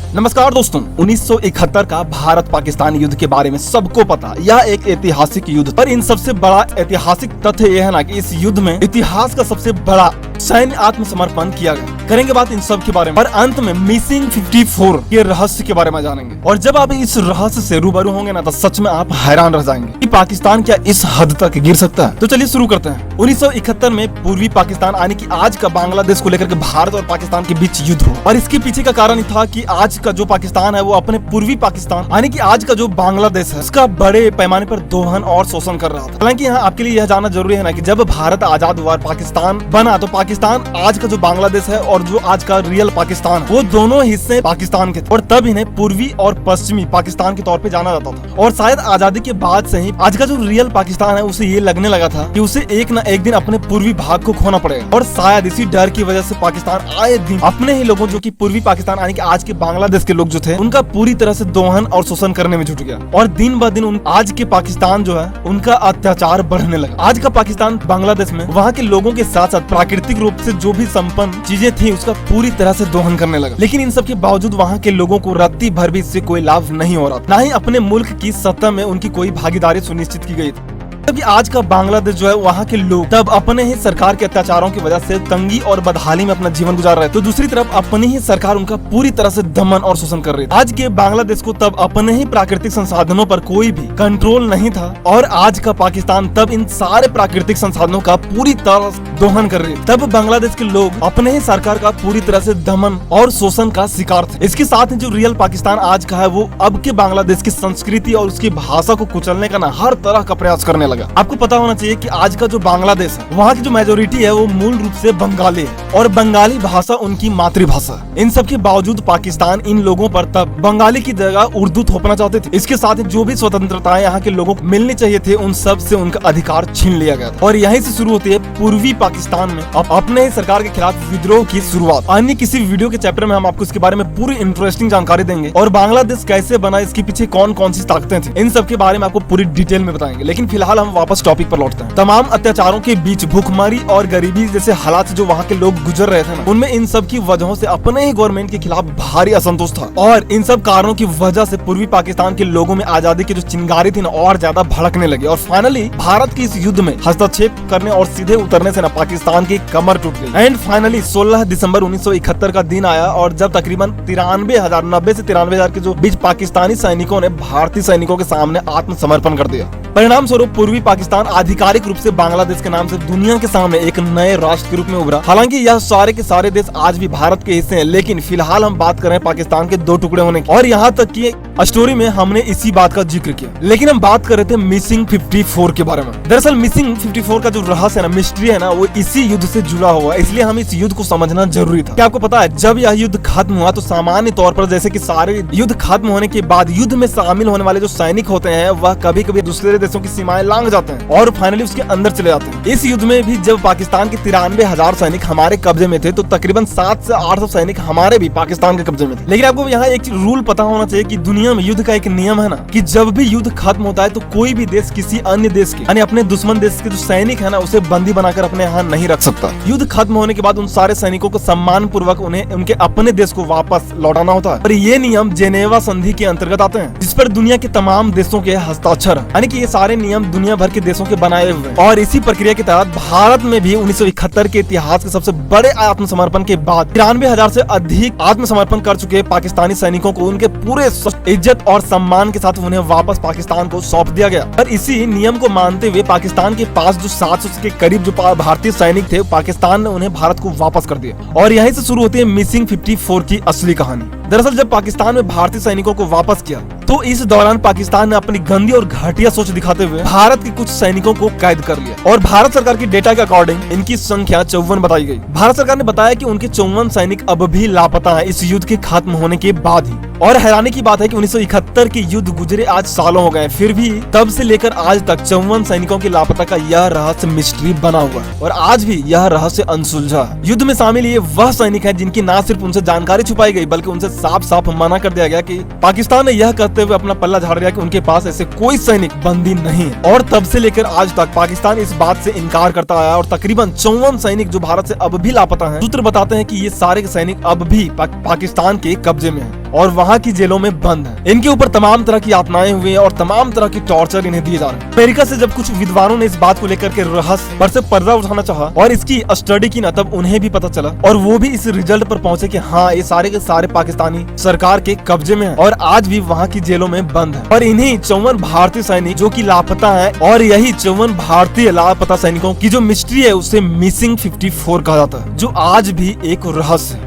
नमस्कार दोस्तों, 1971 का भारत पाकिस्तान युद्ध के बारे में सबको पता। यह एक ऐतिहासिक युद्ध, पर इन सबसे बड़ा ऐतिहासिक तथ्य यह है ना कि इस युद्ध में इतिहास का सबसे बड़ा सैन्य आत्मसमर्पण किया गया। करेंगे बात इन सब के बारे में, और अंत में मिसिंग 54 के रहस्य के बारे में जानेंगे। और जब आप इस रहस्य से रूबरू होंगे ना, तो सच में आप हैरान रह जाएंगे कि पाकिस्तान क्या इस हद तक गिर सकता है। तो चलिए शुरू करते हैं। 1971 में पूर्वी पाकिस्तान यानी कि आज का बांग्लादेश को लेकर के भारत और पाकिस्तान के बीच युद्ध हुआ, और इसके पीछे का कारण था कि आज का जो पाकिस्तान है वो अपने पूर्वी पाकिस्तान यानी कि आज का जो बांग्लादेश है उसका बड़े पैमाने पर दोहन और शोषण कर रहा था। हालांकि यहाँ आपके लिए यह जानना जरूरी है ना कि जब भारत आजाद हुआ, पाकिस्तान बना, तो पाकिस्तान आज का जो बांग्लादेश है और जो आज का रियल पाकिस्तान वो दोनों हिस्से पाकिस्तान के थे, और तब इन्हें पूर्वी और पश्चिमी पाकिस्तान के तौर पे जाना जाता था। और शायद आजादी के बाद से ही आज का जो रियल पाकिस्तान है उसे ये लगने लगा था कि उसे एक न एक दिन अपने पूर्वी भाग को खोना पड़ेगा, और शायद इसी डर की वजह से पाकिस्तान आए दिन अपने ही लोगों जो कि पूर्वी पाकिस्तान यानी कि आज के बांग्लादेश के लोग जो थे उनका पूरी तरह से दोहन और शोषण करने में जुट गया। और दिन ब दिन आज के पाकिस्तान जो है उनका अत्याचार बढ़ने लगा। आज का पाकिस्तान बांग्लादेश में वहाँ के लोगों के साथ साथ प्राकृतिक रूप से जो भी संपन्न चीजें थी उसका पूरी तरह से दोहन करने लगा। लेकिन इन सब के बावजूद वहाँ के लोगों को रत्ती भर भी इससे कोई लाभ नहीं हो रहा था, न ही अपने मुल्क की सत्ता में उनकी कोई भागीदारी सुनिश्चित की गई थी। कि आज का बांग्लादेश जो है वहाँ के लोग तब अपने ही सरकार के अत्याचारों की वजह से तंगी और बदहाली में अपना जीवन गुजार रहे, तो दूसरी तरफ अपनी ही सरकार उनका पूरी तरह से दमन और शोषण कर रही थी। आज के बांग्लादेश को तब अपने ही प्राकृतिक संसाधनों पर कोई भी कंट्रोल नहीं था, और आज का पाकिस्तान तब इन सारे प्राकृतिक संसाधनों का पूरी तरह से दोहन कर रही थी। तब बांग्लादेश के लोग अपने ही सरकार का पूरी तरह से दमन और शोषण का शिकार थे। इसके साथ ही जो रियल पाकिस्तान आज का है वो अब के बांग्लादेश की संस्कृति और उसकी भाषा को कुचलने का ना हर तरह का प्रयास करने लगा। आपको पता होना चाहिए कि आज का जो बांग्लादेश है वहाँ की जो मेजोरिटी है वो मूल रूप से बंगाली है, और बंगाली भाषा उनकी मातृभाषा है। इन सब के बावजूद पाकिस्तान इन लोगों पर तब बंगाली की जगह उर्दू थोपना चाहते थे। इसके साथ ही जो भी स्वतंत्रताएं यहाँ के लोगों को मिलनी चाहिए थे उन सब से उनका अधिकार छीन लिया गया था। और यहीं से शुरू होती है पूर्वी पाकिस्तान में अब अपने ही सरकार के खिलाफ विद्रोह की शुरुआत। अन्य किसी वीडियो के चैप्टर में हम आपको इसके बारे में पूरी इंटरेस्टिंग जानकारी देंगे, और बांग्लादेश कैसे बना, इसके पीछे कौन कौन सी ताकतें थी, इन सब के बारे में आपको पूरी डिटेल में बताएंगे। लेकिन फिलहाल हम वापस टॉपिक पर लौटते हैं। तमाम अत्याचारों के बीच भूखमरी और गरीबी जैसे हालात जो वहाँ के लोग गुजर रहे थे ना, उनमें इन सब की वजहों से अपने ही गवर्नमेंट के खिलाफ भारी असंतोष था, और इन सब कारणों की वजह से पूर्वी पाकिस्तान के लोगों में आजादी की जो चिंगारी थी ना और ज्यादा भड़कने लगी। और फाइनली भारत के इस युद्ध में हस्तक्षेप करने और सीधे उतरने से ना पाकिस्तान की कमर टूट गई। एंड फाइनली 16 दिसंबर 1971 का दिन आया, और जब तकरीबन 90 से 93,000 के जो बीच पाकिस्तानी सैनिकों ने भारतीय सैनिकों के सामने आत्मसमर्पण कर दिया। परिणाम स्वरूप पूर्वी पाकिस्तान आधिकारिक रूप से बांग्लादेश के नाम से दुनिया के सामने एक नए राष्ट्र के रूप में उभरा। हालांकि यह सारे के सारे देश आज भी भारत के हिस्से हैं, लेकिन फिलहाल हम बात कर रहे हैं पाकिस्तान के 2 टुकड़े होने की। और यहाँ तक कि स्टोरी में हमने इसी बात का जिक्र किया, लेकिन हम बात कर रहे थे मिसिंग 54 के बारे में। दरअसल मिसिंग 54 का जो रहस्य है ना, मिस्ट्री है ना, वो इसी युद्ध से जुड़ा हुआ है, इसलिए हम इस युद्ध को समझना जरूरी था। क्या आपको पता है जब यह युद्ध खत्म हुआ तो सामान्य तौर पर जैसे कि सारे युद्ध खत्म होने के बाद युद्ध में शामिल होने वाले जो सैनिक होते हैं वह कभी कभी दूसरे देशों की सीमाएं लांघ जाते हैं और फाइनली उसके अंदर चले जाते हैं। इस युद्ध में भी जब पाकिस्तान के 93,000 सैनिक हमारे कब्जे में थे, तो तकरीबन 700 से 800 सैनिक हमारे भी पाकिस्तान के कब्जे में थे। लेकिन आपको यहाँ एक रूल पता होना चाहिए कि दुनिया में युद्ध का एक नियम है ना कि जब भी युद्ध खत्म होता है तो कोई भी देश किसी अन्य देश के यानी अपने दुश्मन देश के जो सैनिक है ना उसे बंदी बनाकर अपने यहाँ नहीं रख सकता। युद्ध खत्म होने के बाद उन सारे सैनिकों को सम्मान पूर्वक उन्हें उनके अपने देश को वापस लौटाना होता है, और ये नियम जेनेवा संधि के अंतर्गत आते हैं, जिस पर दुनिया के तमाम देशों के हस्ताक्षर है। यानी कि ये सारे नियम दुनिया भर के देशों के बनाए हुए हैं। और इसी प्रक्रिया के तहत भारत में भी 1971 के इतिहास के सबसे बड़े आत्मसमर्पण के बाद 93,000 से अधिक आत्मसमर्पण कर चुके पाकिस्तानी सैनिकों को उनके पूरे इज्जत और सम्मान के साथ उन्हें वापस पाकिस्तान को सौंप दिया गया। और इसी नियम को मानते हुए पाकिस्तान के पास जो 700 के करीब जो भारतीय सैनिक थे, पाकिस्तान ने उन्हें भारत को वापस कर दिया। और यहीं से शुरू होती है मिसिंग 54 की असली कहानी। दरअसल जब पाकिस्तान में भारतीय सैनिकों को वापस किया तो इस दौरान पाकिस्तान ने अपनी गंदी और घटिया सोच दिखाते हुए भारत के कुछ सैनिकों को कैद कर लिया, और भारत सरकार की डेटा के अकॉर्डिंग इनकी संख्या 54 बताई गई। भारत सरकार ने बताया कि उनके 54 सैनिक अब भी लापता हैं इस युद्ध के खत्म होने के बाद ही। और हैरानी की बात है कि 1971 के युद्ध गुजरे आज सालों हो गए, फिर भी तब से लेकर आज तक 54 सैनिकों के लापता का यह रहस्य मिस्ट्री बना हुआ है, और आज भी यह रहस्य अनसुलझा है। युद्ध में शामिल ये वह सैनिक हैं जिनकी न सिर्फ उनसे जानकारी छुपाई गई बल्कि उनसे साफ साफ मना कर दिया गया कि पाकिस्तान ने यह कहते हुए अपना पल्ला झाड़ दिया कि उनके पास ऐसे कोई सैनिक बंदी नहीं है। और तब से लेकर आज तक पाकिस्तान इस बात से इनकार करता आया, और तकरीबन 54 सैनिक जो भारत से अब भी लापता हैं, सूत्र बताते हैं कि ये सारे सैनिक अब भी पाकिस्तान के कब्जे में हैं। और वहाँ की जेलों में बंद है। इनके ऊपर तमाम तरह की यातनाएं हुई हैं और तमाम तरह की टॉर्चर इन्हें दिए जा रहे हैं। अमेरिका से जब कुछ विद्वानों ने इस बात को लेकर के रहस्य पर से पर्दा उठाना चाहा और इसकी स्टडी की ना, तब उन्हें भी पता चला और वो भी इस रिजल्ट पर पहुंचे कि हाँ, ये सारे के सारे पाकिस्तानी सरकार के कब्जे में है और आज भी वहाँ की जेलों में बंद है। और इन्हीं 54 भारतीय सैनिक जो कि लापता हैं, और यही 54 भारतीय लापता सैनिकों की जो मिस्ट्री है उसे मिसिंग 54 कहा जाता है, जो आज भी एक रहस्य है।